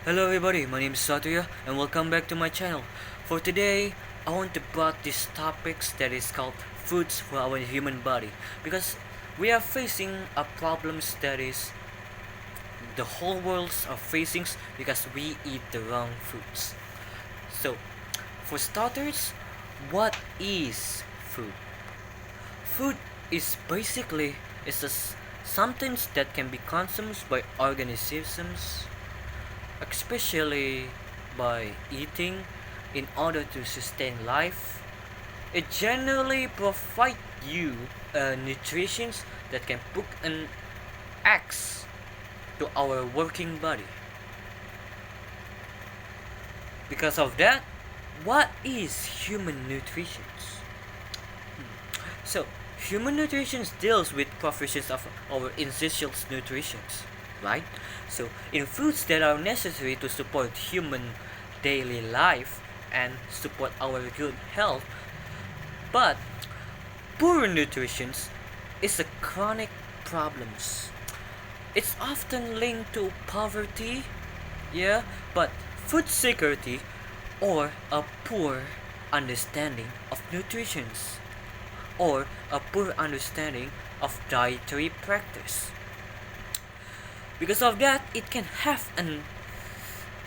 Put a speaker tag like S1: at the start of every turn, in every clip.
S1: Hello everybody, my name is Satya and welcome back to my channel. For today, I want to brought this topics that is called foods for our human body because we are facing a problems that is the whole worlds are facing because we eat the wrong foods. So, for starters, what is food? Food is basically something that can be consumed by organisms, especially by eating in order to sustain life. It generally provides you nutrition that can put an X to our working body. Because of that, what is human nutrition? So, human nutrition deals with provisions of our essential nutrition, right? So, in foods that are necessary to support human daily life and support our good health, but poor nutrition is a chronic problem. It's often linked to poverty, yeah, but food security or a poor understanding of nutrition or a poor understanding of dietary practice. Because of that, it can have an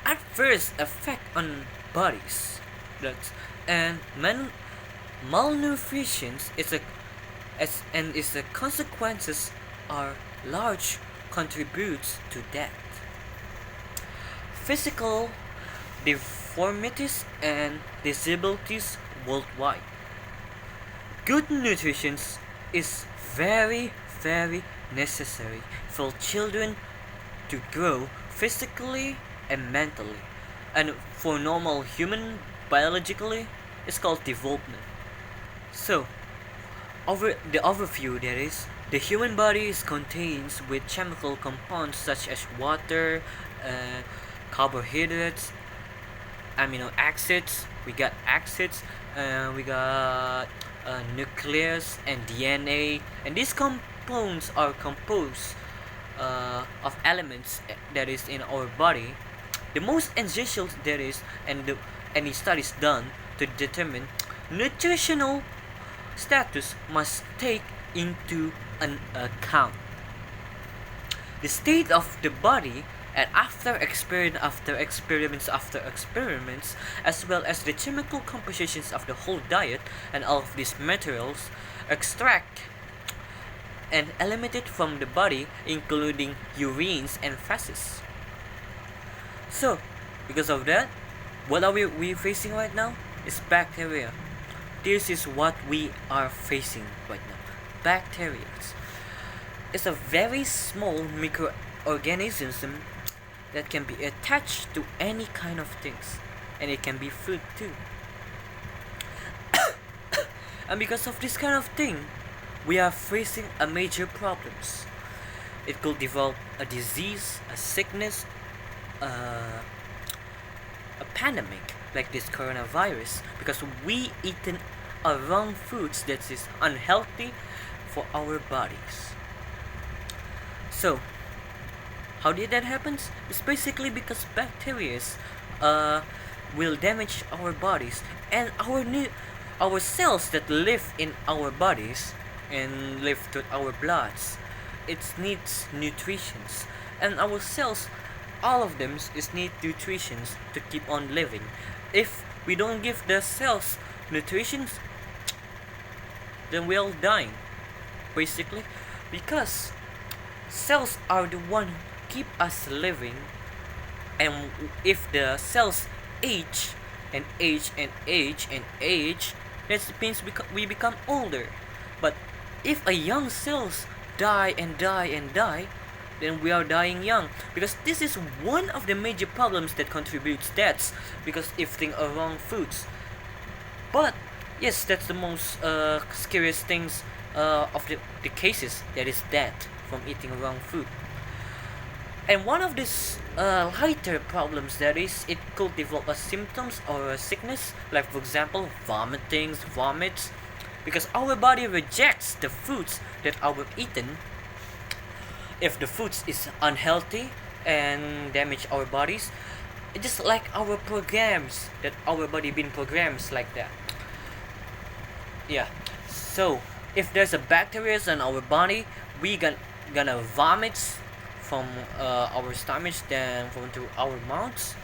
S1: adverse effect on bodies. And malnutrition is the consequences are large contributes to death, physical deformities and disabilities worldwide. Good nutrition is very necessary for children to grow physically and mentally, and for normal human biologically it's called development. So, over the overview, there is the human body is contains with chemical compounds such as water, carbohydrates, amino acids. We got acids, we got nucleus and DNA, and these compounds are composed of elements that is in our body. The most essential there is, and any studies done to determine nutritional status must take into an account the state of the body and after experiments, as well as the chemical compositions of the whole diet and all of these materials extract and eliminated from the body, including urines and feces. So, because of that, what are we facing right now? Is bacteria. This is what we are facing right now. Bacteria. It's a very small microorganism that can be attached to any kind of things, and it can be food too. And because of this kind of thing, we are facing a major problems. It could develop a disease, a sickness, a pandemic like this coronavirus because we eaten a wrong foods that is unhealthy for our bodies. So, how did that happen? It's basically because bacteria will damage our bodies and our cells that live in our bodies and live through our bloods. It needs nutrition, and our cells, all of them, is need nutrition to keep on living. If we don't give the cells nutrition, then we'll dying, basically, because cells are the one who keep us living, and if the cells age and age and age and age, that means we become older. But if a young cells die and die and die, then we are dying young, because this is one of the major problems that contributes deaths because eating a wrong foods. But yes, that's the most scariest things of the cases, that is death from eating wrong food. And one of these lighter problems that is, it could develop a symptoms or a sickness, like for example vomits, because our body rejects the foods that are eaten. If the foods is unhealthy and damage our bodies, It's just like our programs that our body been programs like that. Yeah. So if there's a bacteria in our body, we gonna vomit from our stomach then from to our mouths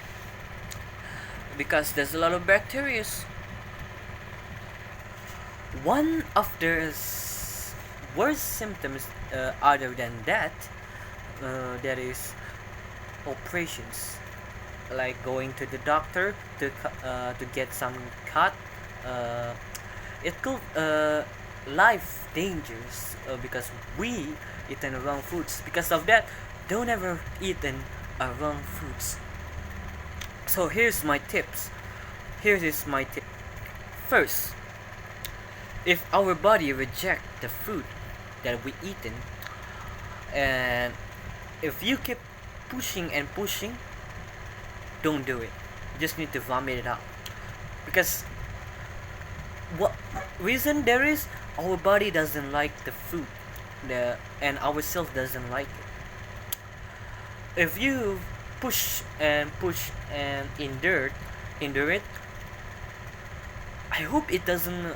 S1: because there's a lot of bacteria. One of the worst symptoms other than that, that is operations, like going to the doctor to get some cut. Uh, it could life dangerous because we eaten wrong foods. Because of that, don't ever eaten wrong foods. So here's my tips. Here is my tip. First, if our body reject the food that we eaten, and if you keep pushing and pushing, don't do it. You just need to vomit it out. Because what reason there is, our body doesn't like the food, and ourself doesn't like it. If you push and endure it, I hope it doesn't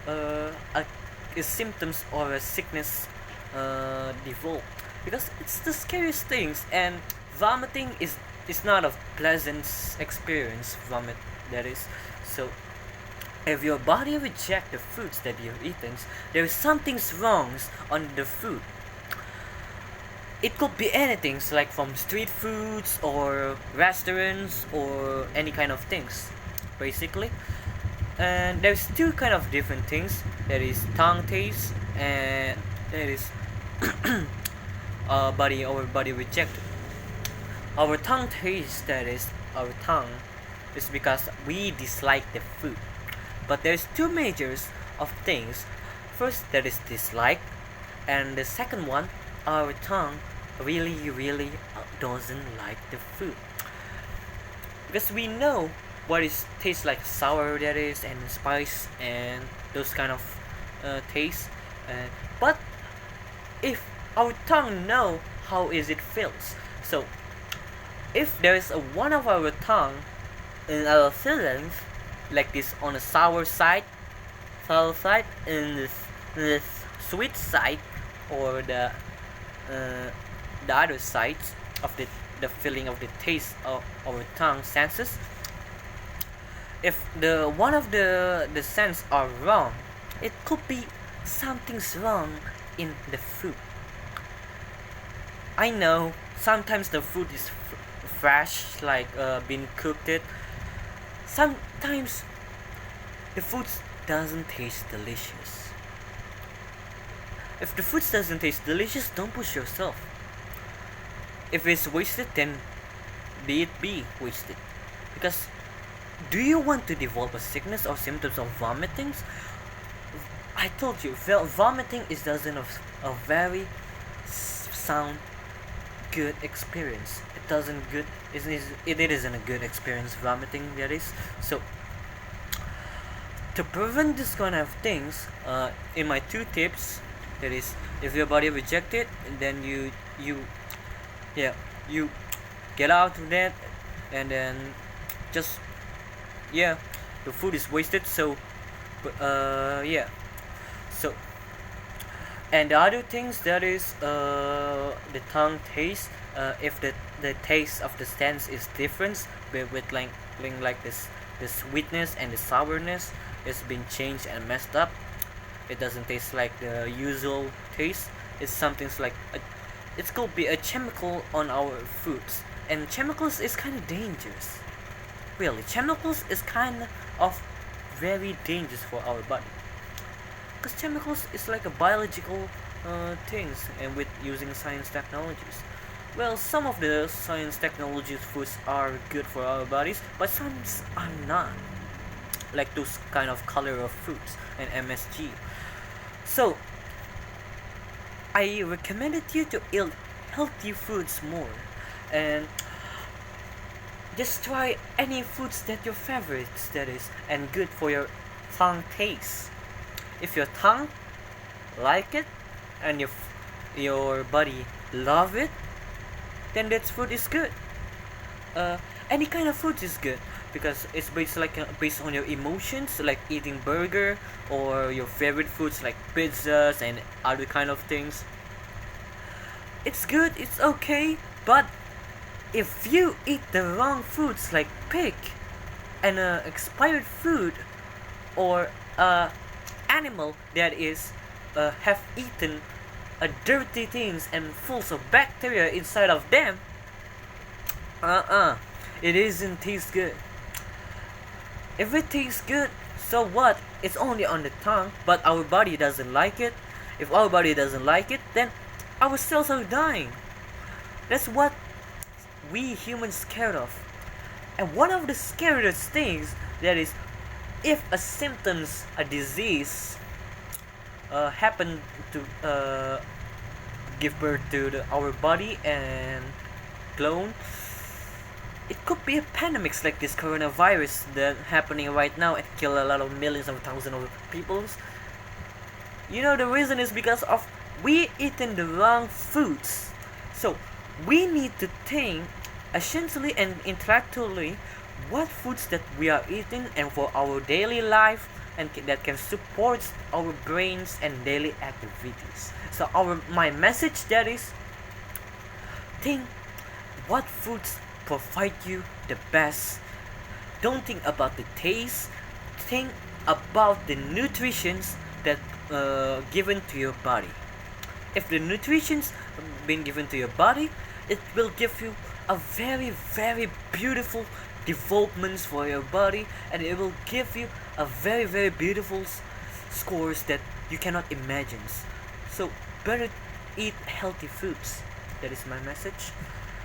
S1: a symptoms or a sickness develop, because it's the scariest things. And vomiting is not a pleasant experience. Vomit, that is. So if your body reject the foods that you've eaten, there is something's wrong on the food. It could be anything, like from street foods or restaurants or any kind of things, basically. And there's two kind of different things. There is tongue taste, and there is our body reject. Our tongue taste, that is our tongue, is because we dislike the food. But there's two majors of things. First, there is dislike, and the second one, our tongue really doesn't like the food, because we know what it tastes like, sour, that is, and spice, and those kind of taste. But if our tongue know how is it feels, so if there is a one of our tongue in our feelings like this on the sour side, and this sweet side, or the other sides of the feeling of the taste of our tongue senses, if the one of the sense are wrong, it could be something's wrong in the food. I know sometimes the food is fresh, like being cooked it. Sometimes the food doesn't taste delicious. If the food doesn't taste delicious, don't push yourself. If it's wasted, then let it be wasted. Because do you want to develop a sickness or symptoms of vomiting? I told you, vomiting doesn't a very sound good experience. It doesn't good. It isn't a good experience. Vomiting, that is. So to prevent this kind of things, in my two tips, that is, if your body reject it, then you get out of that, and then just the food is wasted. So so, and the other things, that is the tongue taste. If the taste of the sense is different, with like this, the sweetness and the sourness is being changed and messed up. It doesn't taste like the usual taste. It's something like it could be a chemical on our foods, and chemicals is kind of dangerous. Really, chemicals is kind of very dangerous for our body, because chemicals is like a biological things, and with using science technologies. Well, some of the science technologies foods are good for our bodies, but some are not, like those kind of color of fruits and MSG. So I recommended you to eat healthy foods more, and just try any foods that your favorites, that is, and good for your tongue taste. If your tongue like it and your body love it, then that food is good. uh, any kind of food is good because it's based on your emotions, like eating burger or your favorite foods like pizzas and other kind of things. It's good, it's okay, but if you eat the wrong foods like pig and expired food, or animal that is have eaten dirty things and full of bacteria inside of them, it isn't taste good. If it tastes good, so what? It's only on the tongue, but our body doesn't like it. If our body doesn't like it, then our cells are dying. That's what we humans scared of. And one of the scariest things that is, if a symptoms, a disease, happen to give birth to our body and clone, it could be a pandemics like this coronavirus that happening right now and kill a lot of millions of thousands of people. You know, the reason is because of we eating the wrong foods. So we need to think essentially and intellectually what foods that we are eating and for our daily life, and that can support our brains and daily activities. So my message that is, think what foods provide you the best. Don't think about the taste, think about the nutritions that given to your body. If the nutritions been given to your body, it will give you a very very beautiful developments for your body, and it will give you a very very beautiful scores that you cannot imagine. So better eat healthy foods. That is my message.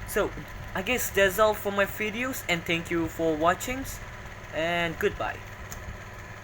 S1: So I guess that's all for my videos, and thank you for watching, and goodbye.